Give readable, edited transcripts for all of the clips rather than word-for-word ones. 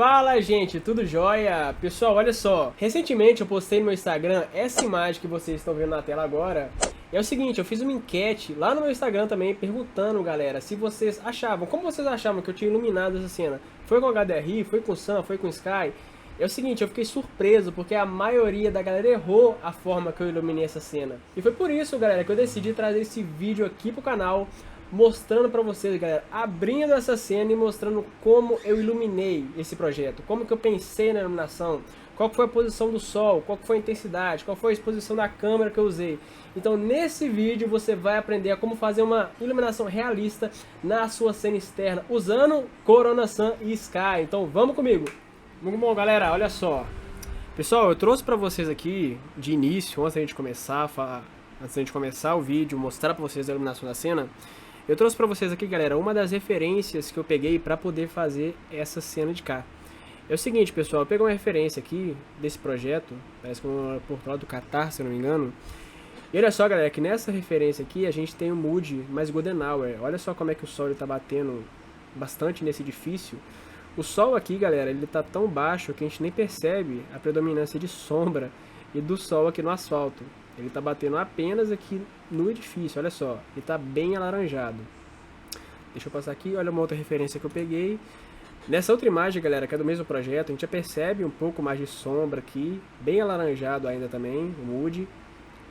Fala, gente, tudo jóia? Pessoal, olha só, recentemente eu postei no meu Instagram essa imagem que vocês estão vendo na tela agora. É o seguinte, eu fiz uma enquete lá no meu Instagram também, perguntando, galera, se vocês achavam, como vocês achavam que eu tinha iluminado essa cena? Foi com HDRI, foi com Sun, foi com Sky? É o seguinte, eu fiquei surpreso, porque a maioria da galera errou a forma que eu iluminei essa cena. E foi por isso, galera, que eu decidi trazer esse vídeo aqui pro canal, mostrando pra vocês, galera, abrindo essa cena e mostrando como eu iluminei esse projeto, como que eu pensei na iluminação, qual foi a posição do sol, qual foi a intensidade, qual foi a exposição da câmera que eu usei. Então nesse vídeo você vai aprender a como fazer uma iluminação realista na sua cena externa, usando Corona Sun e Sky. Então vamos comigo! Muito bom, galera, olha só. Pessoal, eu trouxe pra vocês aqui, de início, antes da gente começar o vídeo, mostrar pra vocês a iluminação da cena. Eu trouxe pra vocês aqui, galera, uma das referências que eu peguei pra poder fazer essa cena de cá. É o seguinte, pessoal, eu peguei uma referência aqui desse projeto, parece que é um portal do Qatar, se eu não me engano. E olha só, galera, que nessa referência aqui a gente tem um mood mais golden hour. Olha só como é que o sol está batendo bastante nesse edifício. O sol aqui, galera, ele tá tão baixo que a gente nem percebe a predominância de sombra e do sol aqui no asfalto. Ele tá batendo apenas aqui no edifício, olha só, ele tá bem alaranjado. Deixa eu passar aqui, olha uma outra referência que eu peguei. Nessa outra imagem, galera, que é do mesmo projeto, a gente já percebe um pouco mais de sombra aqui, bem alaranjado ainda também, o mood.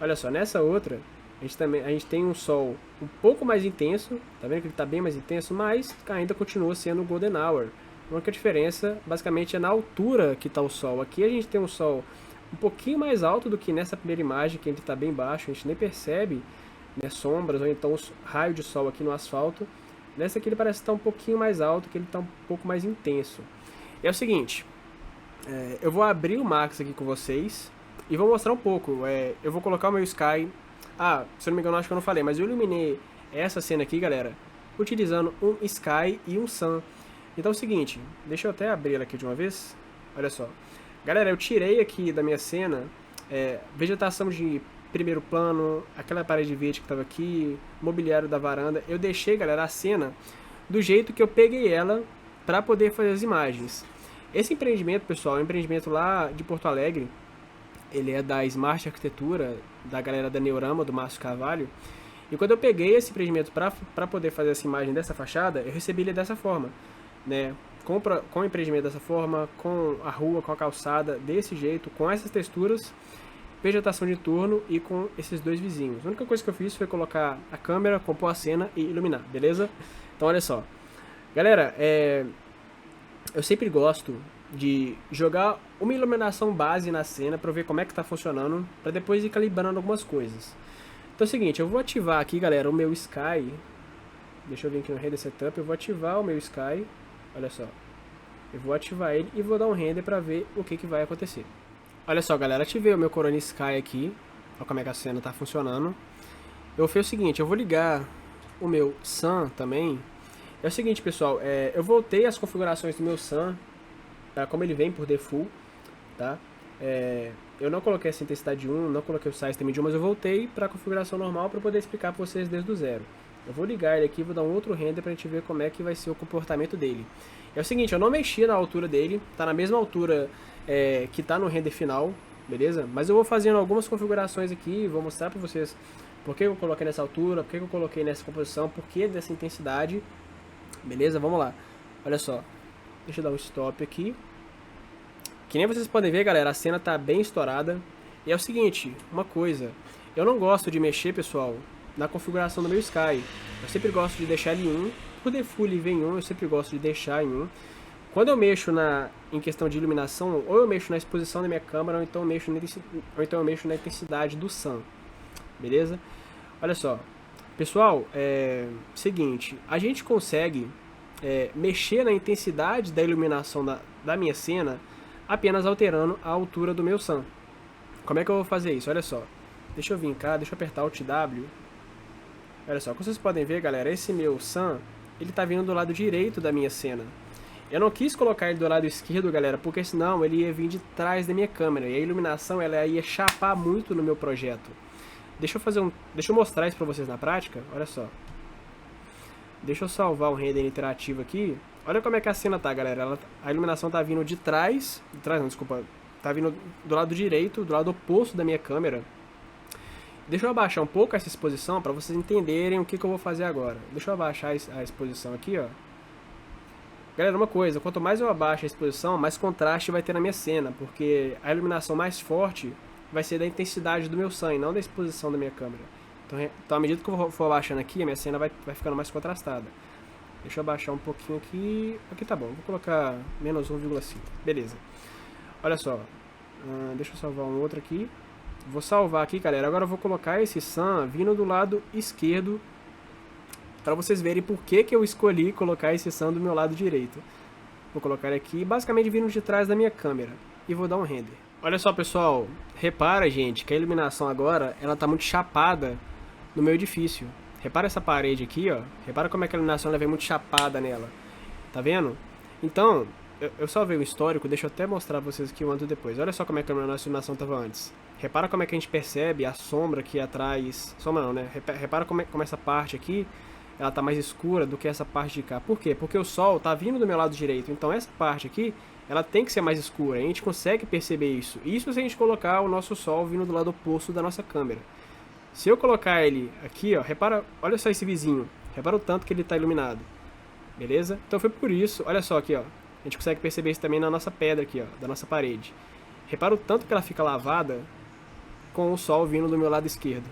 Olha só, nessa outra, a gente tem um sol um pouco mais intenso, tá vendo que ele tá bem mais intenso, mas ainda continua sendo golden hour. A única diferença, basicamente, é na altura que tá o sol. Aqui a gente tem um sol um pouquinho mais alto do que nessa primeira imagem, que ele está bem baixo, a gente nem percebe, né, sombras ou então os raios de sol aqui no asfalto. Nessa aqui ele parece estar um pouquinho mais alto, que ele está um pouco mais intenso. E é o seguinte, eu vou abrir o Max aqui com vocês e vou mostrar um pouco. Eu vou colocar o meu Sky. Se eu não me engano, acho que eu não falei, mas eu iluminei essa cena aqui, galera, utilizando um Sky e um Sun. Então é o seguinte, deixa eu até abrir ela aqui de uma vez. Olha só. Galera, eu tirei aqui da minha cena vegetação de primeiro plano, aquela parede verde que estava aqui, mobiliário da varanda. Eu deixei, galera, a cena do jeito que eu peguei ela para poder fazer as imagens. Esse empreendimento, pessoal, é um empreendimento lá de Porto Alegre. Ele é da Smart Arquitetura, da galera da Neurama, do Márcio Carvalho. E quando eu peguei esse empreendimento para poder fazer essa imagem dessa fachada, eu recebi ele dessa forma, né? Com o empreendimento dessa forma, com a rua, com a calçada desse jeito, com essas texturas, vegetação de turno e com esses dois vizinhos. A única coisa que eu fiz foi colocar a câmera, compor a cena e iluminar, beleza? Então olha só. Galera, eu sempre gosto de jogar uma iluminação base na cena para ver como é que tá funcionando, para depois ir calibrando algumas coisas. Então é o seguinte, eu vou ativar aqui, galera, o meu Sky. Deixa eu vir aqui no Render Setup, eu vou ativar o meu Sky. Olha só, eu vou ativar ele e vou dar um render para ver o que vai acontecer. Olha só, galera, ativei o meu Corona Sky aqui. Olha como é que a cena está funcionando. Eu vou fazer o seguinte, eu vou ligar o meu Sun também. É o seguinte, pessoal, eu voltei as configurações do meu Sun, como ele vem por default, tá? Eu não coloquei essa intensidade 1, não coloquei o size também de 1, mas eu voltei para a configuração normal para poder explicar para vocês desde o zero. Eu vou ligar ele aqui, vou dar um outro render pra gente ver como é que vai ser o comportamento dele. É o seguinte, eu não mexi na altura dele, tá na mesma altura que tá no render final, beleza? Mas eu vou fazendo algumas configurações aqui, vou mostrar pra vocês por que eu coloquei nessa altura, por que eu coloquei nessa composição, por que dessa intensidade, beleza? Vamos lá, olha só, deixa eu dar um stop aqui. Que nem vocês podem ver, galera, a cena tá bem estourada. E é o seguinte, uma coisa, eu não gosto de mexer, pessoal, na configuração do meu Sky. Eu sempre gosto de deixar ele em 1. Por default ele vem em 1, eu sempre gosto de deixar em 1. Quando eu mexo em questão de iluminação, ou eu mexo na exposição da minha câmera, ou então eu mexo na intensidade do Sun. Beleza? Olha só. Pessoal, seguinte, a gente consegue mexer na intensidade da iluminação da minha cena apenas alterando a altura do meu Sun. Como é que eu vou fazer isso? Olha só. Deixa eu vir cá, deixa eu apertar Alt W. Olha só, como vocês podem ver, galera, esse meu Sun, ele tá vindo do lado direito da minha cena. Eu não quis colocar ele do lado esquerdo, galera, porque senão ele ia vir de trás da minha câmera. E a iluminação, ela ia chapar muito no meu projeto. Deixa eu mostrar isso pra vocês na prática, olha só. Deixa eu salvar um render interativo aqui. Olha como é que a cena tá, galera. A iluminação tá vindo de trás não, desculpa. Tá vindo do lado direito, do lado oposto da minha câmera. Deixa eu abaixar um pouco essa exposição para vocês entenderem o que eu vou fazer agora. Deixa eu abaixar a exposição aqui, ó. Galera, uma coisa, quanto mais eu abaixo a exposição, mais contraste vai ter na minha cena, porque a iluminação mais forte vai ser da intensidade do meu sun, não da exposição da minha câmera. Então à medida que eu for abaixando aqui, a minha cena vai ficando mais contrastada. Deixa eu abaixar um pouquinho aqui. Aqui tá bom, vou colocar menos 1,5. Beleza. Olha só. Deixa eu salvar um outro aqui. Vou salvar aqui, galera. Agora eu vou colocar esse sun vindo do lado esquerdo, para vocês verem por que eu escolhi colocar esse sun do meu lado direito. Vou colocar ele aqui, basicamente vindo de trás da minha câmera. E vou dar um render. Olha só, pessoal. Repara, gente, que a iluminação agora, ela tá muito chapada no meu edifício. Repara essa parede aqui, ó. Repara como é que a iluminação ela vem muito chapada nela. Tá vendo? Então, eu salvei o histórico. Deixa eu até mostrar pra vocês aqui o antes e depois. Olha só como é que a nossa iluminação tava antes. Repara como é que a gente percebe a sombra aqui atrás. Sombra não, né? Repara como essa parte aqui, ela tá mais escura do que essa parte de cá. Por quê? Porque o sol tá vindo do meu lado direito. Então essa parte aqui, ela tem que ser mais escura. A gente consegue perceber isso. Isso se a gente colocar o nosso sol vindo do lado oposto da nossa câmera. Se eu colocar ele aqui, ó, repara, olha só esse vizinho. Repara o tanto que ele tá iluminado. Beleza? Então foi por isso, olha só aqui, ó. A gente consegue perceber isso também na nossa pedra aqui, ó, da nossa parede. Repara o tanto que ela fica lavada com o sol vindo do meu lado esquerdo.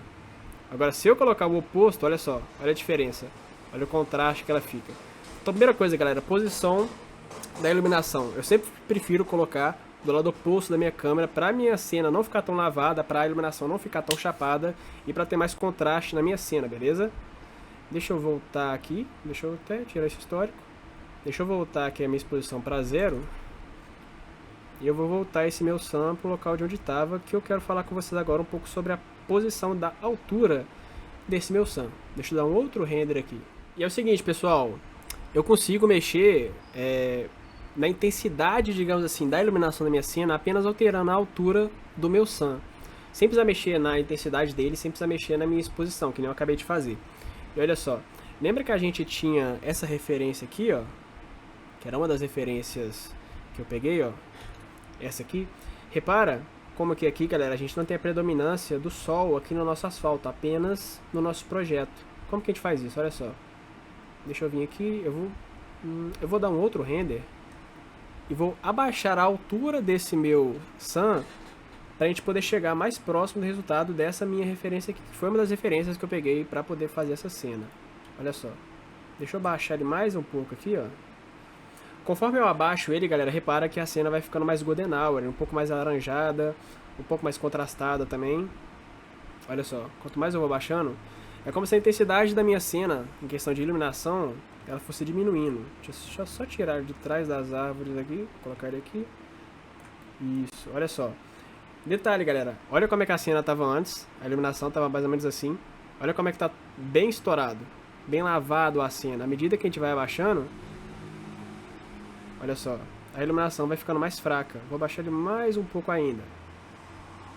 Agora, se eu colocar o oposto, olha só, olha a diferença. Olha o contraste que ela fica. Então, primeira coisa, galera, posição da iluminação. Eu sempre prefiro colocar do lado oposto da minha câmera para a minha cena não ficar tão lavada, para a iluminação não ficar tão chapada e para ter mais contraste na minha cena, beleza? Deixa eu voltar aqui, deixa eu até tirar esse histórico. Deixa eu voltar aqui a minha exposição para 0. E eu vou voltar esse meu sun para o local de onde estava, que eu quero falar com vocês agora um pouco sobre a posição da altura desse meu sun. Deixa eu dar um outro render aqui. E é o seguinte, pessoal, eu consigo mexer na intensidade, digamos assim, da iluminação da minha cena apenas alterando a altura do meu sun. Sem precisar mexer na intensidade dele, sem precisar mexer na minha exposição, que nem eu acabei de fazer. E olha só, lembra que a gente tinha essa referência aqui, ó, que era uma das referências que eu peguei, ó, essa aqui. Repara como que aqui, galera, a gente não tem a predominância do sol aqui no nosso asfalto, apenas no nosso projeto. Como que a gente faz isso? Olha só. Deixa eu vir aqui, eu vou dar um outro render e vou abaixar a altura desse meu sun para a gente poder chegar mais próximo do resultado dessa minha referência aqui, que foi uma das referências que eu peguei para poder fazer essa cena. Olha só. Deixa eu baixar ele mais um pouco aqui, ó. Conforme eu abaixo ele, galera, repara que a cena vai ficando mais golden hour, um pouco mais alaranjada, um pouco mais contrastada também. Olha só, quanto mais eu vou abaixando, é como se a intensidade da minha cena, em questão de iluminação, ela fosse diminuindo. Deixa eu só tirar ele de trás das árvores aqui, colocar ele aqui. Isso, olha só. Detalhe, galera, olha como é que a cena estava antes, a iluminação estava mais ou menos assim. Olha como é que tá bem estourado, bem lavado a cena. À medida que a gente vai abaixando, olha só, a iluminação vai ficando mais fraca. Vou baixar ele mais um pouco ainda.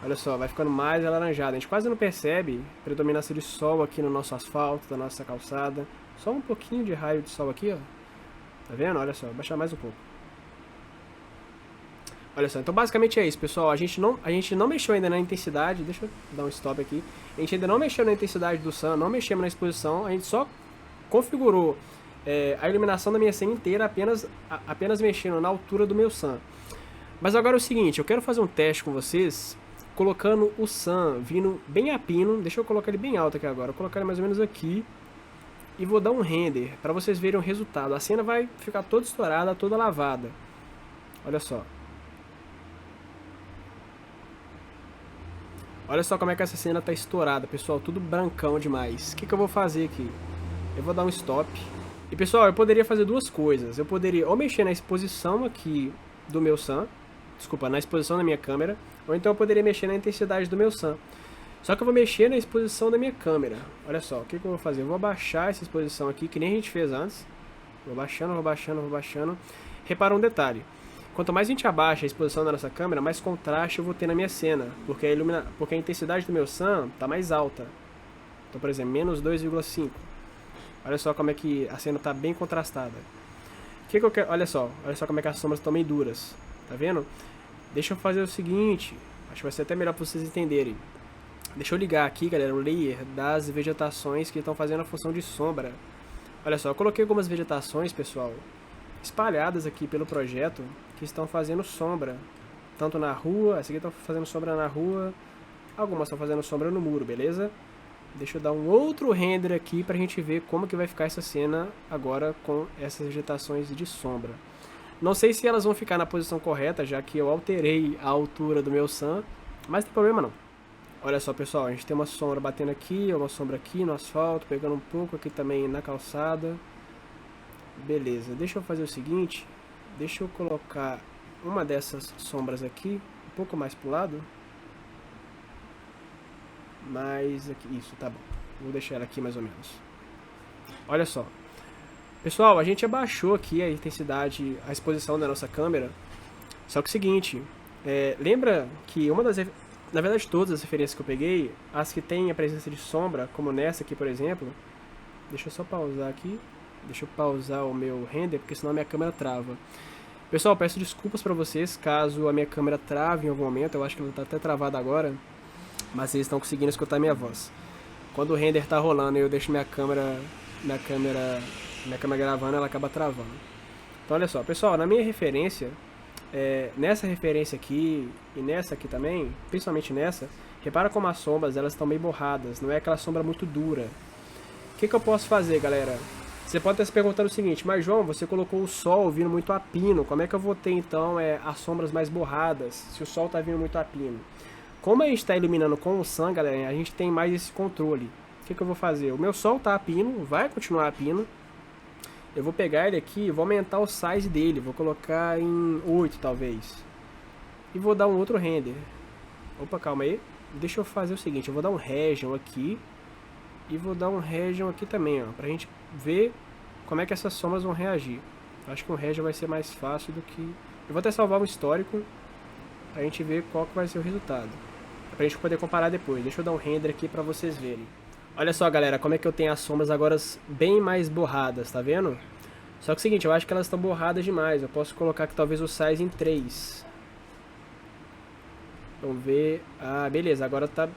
Olha só, vai ficando mais alaranjado. A gente quase não percebe a predominância de sol aqui no nosso asfalto, da nossa calçada. Só um pouquinho de raio de sol aqui, ó. Tá vendo? Olha só, vou baixar mais um pouco. Olha só, então basicamente é isso, pessoal. A gente não mexeu ainda na intensidade. Deixa eu dar um stop aqui. A gente ainda não mexeu na intensidade do sun, não mexemos na exposição. A gente só configurou a iluminação da minha cena inteira apenas mexendo na altura do meu sun. Mas agora é o seguinte, eu quero fazer um teste com vocês, colocando o sun vindo bem a pino. Deixa eu colocar ele bem alto aqui agora. Vou colocar ele mais ou menos aqui e vou dar um render para vocês verem o resultado. A cena vai ficar toda estourada, toda lavada. Olha só. Olha só como é que essa cena tá estourada, pessoal, tudo brancão demais. O que eu vou fazer aqui? Eu vou dar um stop. E pessoal, eu poderia fazer duas coisas. Eu poderia ou mexer na exposição aqui do meu sun, desculpa, na exposição da minha câmera, ou então eu poderia mexer na intensidade do meu sun. Só que eu vou mexer na exposição da minha câmera. Olha só, o que eu vou fazer? Eu vou abaixar essa exposição aqui, que nem a gente fez antes. Vou baixando, vou baixando, vou baixando. Repara um detalhe. Quanto mais a gente abaixa a exposição da nossa câmera, mais contraste eu vou ter na minha cena, porque a intensidade do meu sun está mais alta. Então, por exemplo, menos 2,5. Olha só como é que a cena está bem contrastada. O que eu quero? Olha só como é que as sombras estão bem duras. Tá vendo? Deixa eu fazer o seguinte, acho que vai ser até melhor para vocês entenderem. Deixa eu ligar aqui, galera, o layer das vegetações que estão fazendo a função de sombra. Olha só, eu coloquei algumas vegetações, pessoal, espalhadas aqui pelo projeto, que estão fazendo sombra. Tanto na rua, essa aqui estão fazendo sombra na rua, algumas estão fazendo sombra no muro, beleza? Deixa eu dar um outro render aqui pra gente ver como que vai ficar essa cena agora com essas vegetações de sombra. Não sei se elas vão ficar na posição correta, já que eu alterei a altura do meu sun, mas não tem problema não. Olha só, pessoal, a gente tem uma sombra batendo aqui, uma sombra aqui no asfalto, pegando um pouco aqui também na calçada. Beleza, deixa eu fazer o seguinte, deixa eu colocar uma dessas sombras aqui, um pouco mais pro lado. Mais aqui, isso, tá bom. Vou deixar ela aqui mais ou menos. Olha só. Pessoal, a gente abaixou aqui a intensidade, a exposição da nossa câmera. Só que é o seguinte, lembra que uma das... Na verdade, todas as referências que eu peguei, as que tem a presença de sombra, como nessa aqui, por exemplo. Deixa eu só pausar aqui. Deixa eu pausar o meu render, porque senão a minha câmera trava. Pessoal, peço desculpas pra vocês caso a minha câmera trave em algum momento. Eu acho que ela tá até travada agora. Mas vocês estão conseguindo escutar minha voz. Quando o render tá rolando e eu deixo minha câmera gravando, ela acaba travando. Então olha só, pessoal, na minha referência, nessa referência aqui e nessa aqui também, principalmente nessa, repara como as sombras elas estão bem borradas, não é aquela sombra muito dura. O que eu posso fazer, galera? Você pode estar se perguntando o seguinte, mas João, você colocou o sol vindo muito a pino, como é que eu vou ter então as sombras mais borradas, se o sol está vindo muito a pino? Como a gente está iluminando com o sun, galera, a gente tem mais esse controle. O que eu vou fazer? O meu sol está a pino, vai continuar a pino. Eu vou pegar ele aqui e vou aumentar o size dele. Vou colocar em 8, talvez. E vou dar um outro render. Opa, calma aí. Deixa eu fazer o seguinte, eu vou dar um region aqui. E vou dar um region aqui também, ó. Pra gente ver como é que essas sombras vão reagir. Acho que um region vai ser mais fácil do que... Eu vou até salvar um histórico. Pra gente ver qual que vai ser o resultado. Pra gente poder comparar depois. Deixa eu dar um render aqui pra vocês verem. Olha só, galera, como é que eu tenho as sombras agora bem mais borradas, tá vendo? Só que é o seguinte, eu acho que elas estão borradas demais. Eu posso colocar aqui talvez o size em 3. Vamos ver. Ah, beleza, agora tá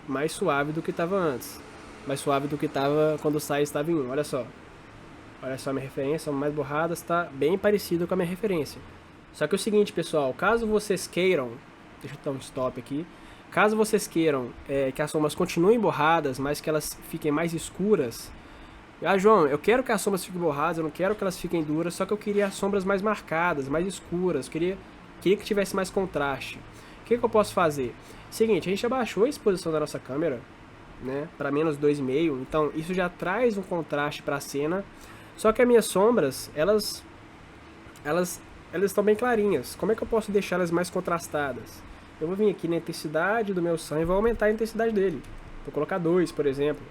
mais suave do que estava antes. Mais suave do que estava quando o size estava em 1, olha só. Olha só a minha referência, são mais borradas, tá bem parecido com a minha referência. Só que é o seguinte, pessoal, caso vocês queiram... Deixa eu dar um stop aqui. Caso vocês queiram que as sombras continuem borradas, mas que elas fiquem mais escuras... Ah, João, eu quero que as sombras fiquem borradas, eu não quero que elas fiquem duras, só que eu queria as sombras mais marcadas, mais escuras, queria que tivesse mais contraste. O que eu posso fazer? Seguinte, a gente abaixou a exposição da nossa câmera, né, para menos 2,5, então isso já traz um contraste para a cena, só que as minhas sombras, elas estão bem clarinhas. Como é que eu posso deixá-las mais contrastadas? Eu vou vir aqui na intensidade do meu sun e vou aumentar a intensidade dele. Vou colocar 2, por exemplo.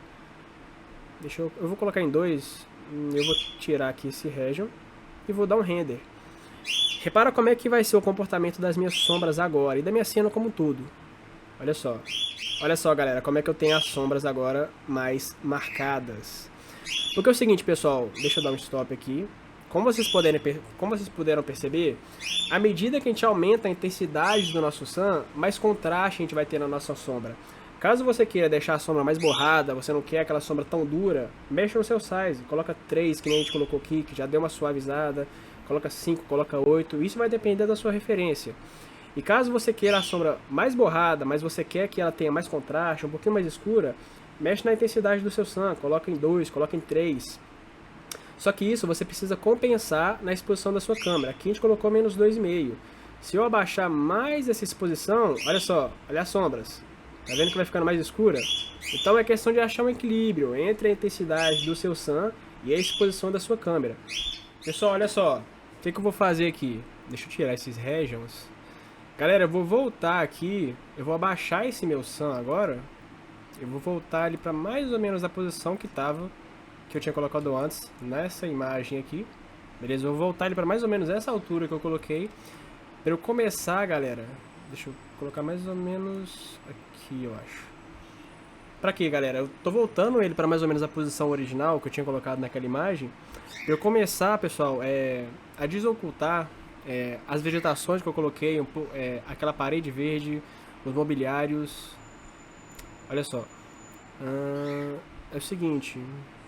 Eu vou colocar em 2, eu vou tirar aqui esse region e vou dar um render. Repara como é que vai ser o comportamento das minhas sombras agora e da minha cena como um todo. Olha só. Olha só, galera, como é que eu tenho as sombras agora mais marcadas. Porque é o seguinte, pessoal, deixa eu dar um stop aqui. Como vocês puderam perceber, à medida que a gente aumenta a intensidade do nosso sun, mais contraste a gente vai ter na nossa sombra. Caso você queira deixar a sombra mais borrada, você não quer aquela sombra tão dura, mexa no seu size, coloca 3, que nem a gente colocou aqui, que já deu uma suavizada, coloca 5, coloca 8, isso vai depender da sua referência. E caso você queira a sombra mais borrada, mas você quer que ela tenha mais contraste, um pouquinho mais escura, mexe na intensidade do seu sun, coloca em 2, coloca em 3. Só que isso você precisa compensar na exposição da sua câmera. Aqui a gente colocou menos 2,5. Se eu abaixar mais essa exposição, olha só, olha as sombras. Tá vendo que vai ficando mais escura? Então é questão de achar um equilíbrio entre a intensidade do seu sun e a exposição da sua câmera. Pessoal, olha só. O que eu vou fazer aqui? Deixa eu tirar esses regions. Galera, eu vou voltar aqui. Eu vou abaixar esse meu sun agora. Eu vou voltar ele para mais ou menos a posição que tava, que eu tinha colocado antes, nessa imagem aqui. Beleza? Eu vou voltar ele para mais ou menos essa altura que eu coloquei. Para eu começar, galera. Deixa eu colocar mais ou menos aqui, eu acho. Pra quê, galera? Eu tô voltando ele pra mais ou menos a posição original que eu tinha colocado naquela imagem. Pra eu começar, pessoal, a desocultar as vegetações que eu coloquei, aquela parede verde, os mobiliários. Olha só. É o seguinte,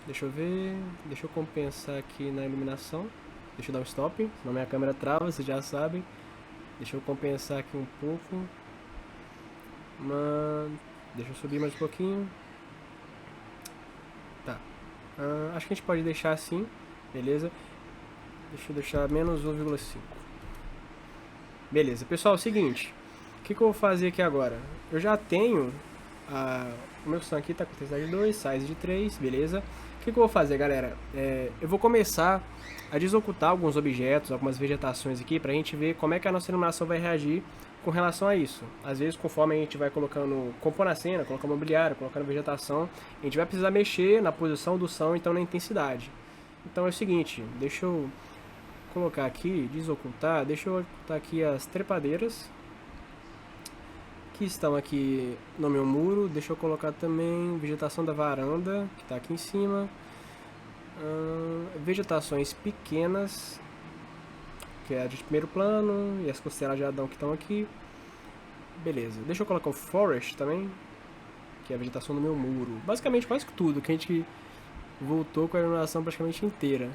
deixa eu ver, deixa eu compensar aqui na iluminação. Deixa eu dar um stop, senão minha câmera trava, vocês já sabem. Deixa eu compensar aqui um pouco. Deixa eu subir mais um pouquinho. Tá. Acho que a gente pode deixar assim, beleza? Deixa eu deixar menos 1,5. Beleza, pessoal, é o seguinte. O que eu vou fazer aqui agora? Eu já tenho o meu sun aqui tá com intensidade de 2, size de 3, beleza? O que eu vou fazer, galera? Eu vou começar a desocultar alguns objetos, algumas vegetações aqui, pra gente ver como é que a nossa iluminação vai reagir com relação a isso. Às vezes, conforme a gente vai compondo a cena, colocando mobiliário, colocando vegetação, a gente vai precisar mexer na posição do som, então na intensidade. Então é o seguinte, deixa eu colocar aqui, desocultar, deixa eu ocultar aqui as trepadeiras que estão aqui no meu muro. Deixa eu colocar também vegetação da varanda, que está aqui em cima. Vegetações pequenas, que é a de primeiro plano, e as costelas de Adão que estão aqui. Beleza, deixa eu colocar o forest também, que é a vegetação do meu muro. Basicamente quase tudo, que a gente voltou com a iluminação praticamente inteira.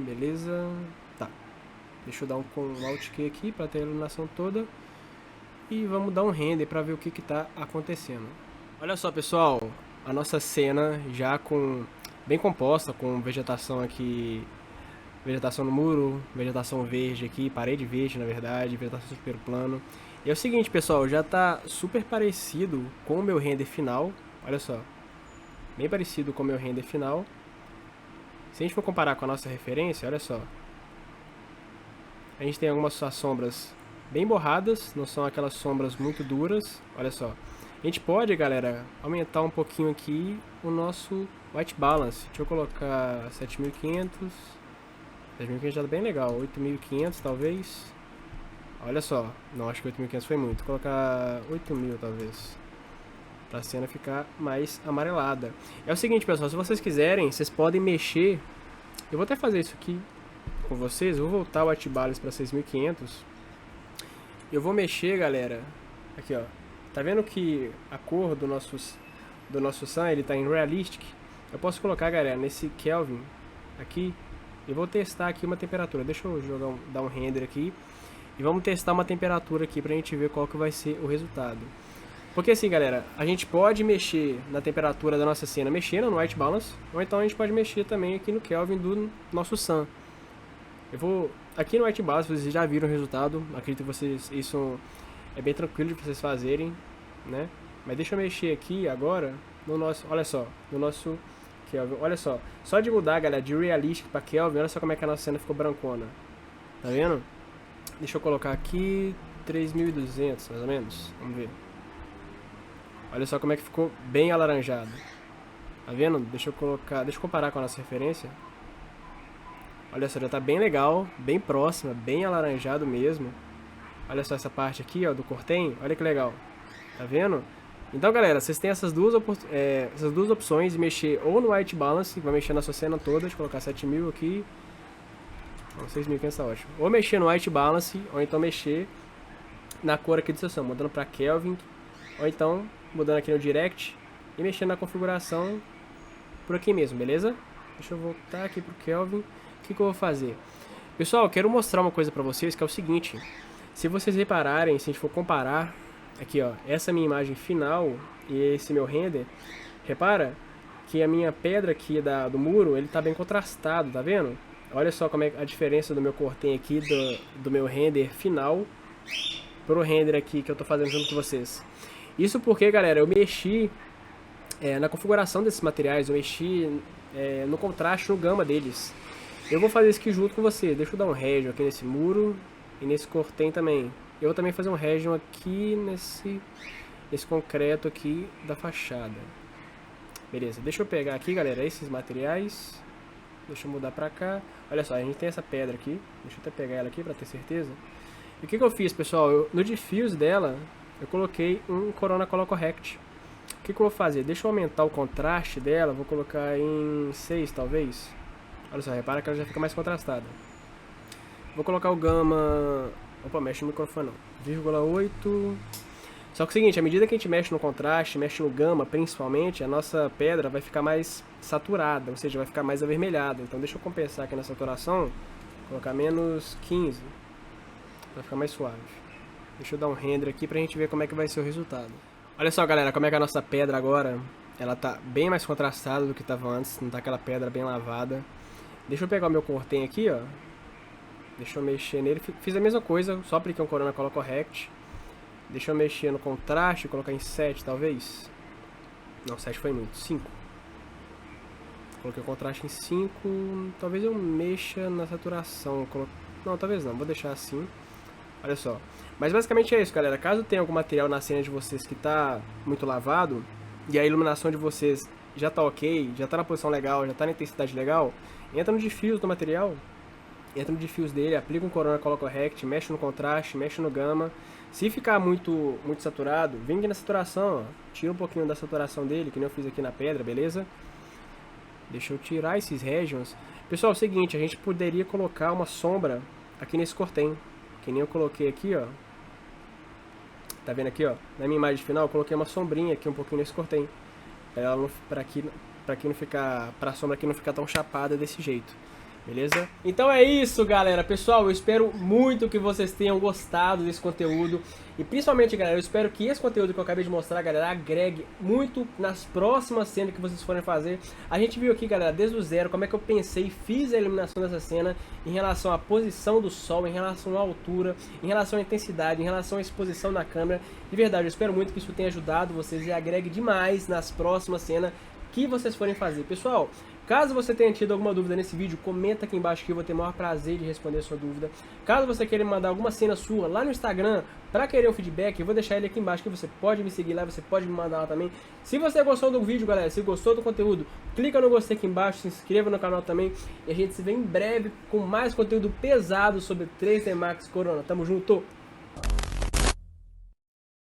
Beleza, tá. Deixa eu dar um Alt Q aqui para ter a iluminação toda. E vamos dar um render para ver o que está acontecendo. Olha só, pessoal, a nossa cena já bem composta, com vegetação aqui, vegetação no muro, vegetação verde aqui, parede verde na verdade, vegetação super plano. E é o seguinte, pessoal, já está super parecido com o meu render final. Olha só, bem parecido com o meu render final. Se a gente for comparar com a nossa referência, olha só, a gente tem algumas sombras bem borradas, não são aquelas sombras muito duras. Olha só, a gente pode, galera, aumentar um pouquinho aqui o nosso white balance. Deixa eu colocar 7500. 7500 já tá bem legal, 8500 talvez. Olha só, não, acho que 8500 foi muito. Vou colocar 8000 talvez, pra cena ficar mais amarelada. É o seguinte, pessoal, se vocês quiserem, vocês podem mexer. Eu vou até fazer isso aqui com vocês. Eu vou voltar o white balance para 6500. Eu vou mexer, galera, aqui ó, tá vendo que a cor do nosso sun, ele tá em Realistic? Eu posso colocar, galera, nesse Kelvin aqui, e vou testar aqui uma temperatura. Deixa eu dar um render aqui, e vamos testar uma temperatura aqui pra gente ver qual que vai ser o resultado. Porque assim, galera, a gente pode mexer na temperatura da nossa cena mexendo no white balance, ou então a gente pode mexer também aqui no Kelvin do nosso sun. Eu vou aqui no white balance, vocês já viram o resultado. Acredito que vocês, isso é bem tranquilo de vocês fazerem, né? Mas deixa eu mexer aqui agora no nosso, olha só, no nosso Kelvin. Olha só, só de mudar, galera, de Realistic para Kelvin, olha só como é que a nossa cena ficou brancona. Tá vendo? Deixa eu colocar aqui 3200, mais ou menos. Vamos ver. Olha só como é que ficou bem alaranjado. Tá vendo? Deixa eu comparar com a nossa referência. Olha só, já tá bem legal, bem próxima, bem alaranjado mesmo. Olha só essa parte aqui, ó, do cortem, olha que legal. Tá vendo? Então, galera, vocês têm essas duas opções de mexer ou no white balance, vai mexer na sua cena toda, deixa eu colocar 7000 aqui. 6500 tá ótimo. Ou mexer no white balance, ou então mexer na cor aqui do seu som, mudando pra Kelvin, ou então mudando aqui no Direct e mexendo na configuração por aqui mesmo, beleza? Deixa eu voltar aqui pro Kelvin. O que eu vou fazer? Pessoal, eu quero mostrar uma coisa pra vocês, que é o seguinte. Se vocês repararem, se a gente for comparar aqui, ó, essa minha imagem final e esse meu render, repara que a minha pedra aqui do muro, ele tá bem contrastado, tá vendo? Olha só como é a diferença do meu cortem aqui, do meu render final pro render aqui que eu tô fazendo junto com vocês. Isso porque, galera, eu mexi na configuração desses materiais, eu mexi no contraste, no gama deles. Eu vou fazer isso aqui junto com você. Deixa eu dar um region aqui nesse muro e nesse cortem também. Eu vou também fazer um region aqui nesse concreto aqui da fachada. Beleza, deixa eu pegar aqui, galera, esses materiais. Deixa eu mudar pra cá. Olha só, a gente tem essa pedra aqui. Deixa eu até pegar ela aqui pra ter certeza. E o que eu fiz, pessoal? No diffuse dela, eu coloquei um Corona Color Correct. O que eu vou fazer? Deixa eu aumentar o contraste dela. Vou colocar em 6, talvez. Olha só, repara que ela já fica mais contrastada. Vou colocar o gama... Opa, mexe no microfone não. 0,8. Só que é o seguinte, à medida que a gente mexe no contraste, mexe no gama principalmente, a nossa pedra vai ficar mais saturada, ou seja, vai ficar mais avermelhada. Então deixa eu compensar aqui na saturação, colocar menos 15, para ficar mais suave. Deixa eu dar um render aqui pra gente ver como é que vai ser o resultado. Olha só, galera, como é que a nossa pedra agora, ela tá bem mais contrastada do que estava antes, não tá aquela pedra bem lavada. Deixa eu pegar o meu cortem aqui, ó. Deixa eu mexer nele, fiz a mesma coisa, só apliquei um Corona Color Correct. Deixa eu mexer no contraste, colocar em 7 talvez. Não, 7 foi muito, 5. Coloquei o contraste em 5, talvez eu mexa na saturação. Não, talvez não, vou deixar assim. Olha só. Mas basicamente é isso, galera. Caso tenha algum material na cena de vocês que tá muito lavado, e a iluminação de vocês já tá ok, já tá na posição legal, já tá na intensidade legal, entra no diffuse do material, entra no diffuse dele, aplica um Corona Color Correct, mexe no contraste, mexe no gama. Se ficar muito saturado, vem aqui na saturação, ó. Tira um pouquinho da saturação dele, que nem eu fiz aqui na pedra, beleza? Deixa eu tirar esses regions. Pessoal, é o seguinte, a gente poderia colocar uma sombra aqui nesse cortem, que nem eu coloquei aqui, ó. Tá vendo aqui, ó? Na minha imagem final, eu coloquei uma sombrinha aqui um pouquinho nesse cortem. Pra a sombra aqui não ficar tão chapada desse jeito. Beleza? Então é isso, galera. Pessoal, eu espero muito que vocês tenham gostado desse conteúdo. E principalmente, galera, eu espero que esse conteúdo que eu acabei de mostrar, galera, agregue muito nas próximas cenas que vocês forem fazer. A gente viu aqui, galera, desde o zero, como é que eu pensei e fiz a iluminação dessa cena em relação à posição do sol, em relação à altura, em relação à intensidade, em relação à exposição da câmera. De verdade, eu espero muito que isso tenha ajudado vocês e agregue demais nas próximas cenas que vocês forem fazer. Pessoal, caso você tenha tido alguma dúvida nesse vídeo, comenta aqui embaixo que eu vou ter o maior prazer de responder a sua dúvida. Caso você queira mandar alguma cena sua lá no Instagram para querer um feedback, eu vou deixar ele aqui embaixo que você pode me seguir lá, você pode me mandar lá também. Se você gostou do vídeo, galera, se gostou do conteúdo, clica no gostei aqui embaixo, se inscreva no canal também e a gente se vê em breve com mais conteúdo pesado sobre 3D Max Corona. Tamo junto!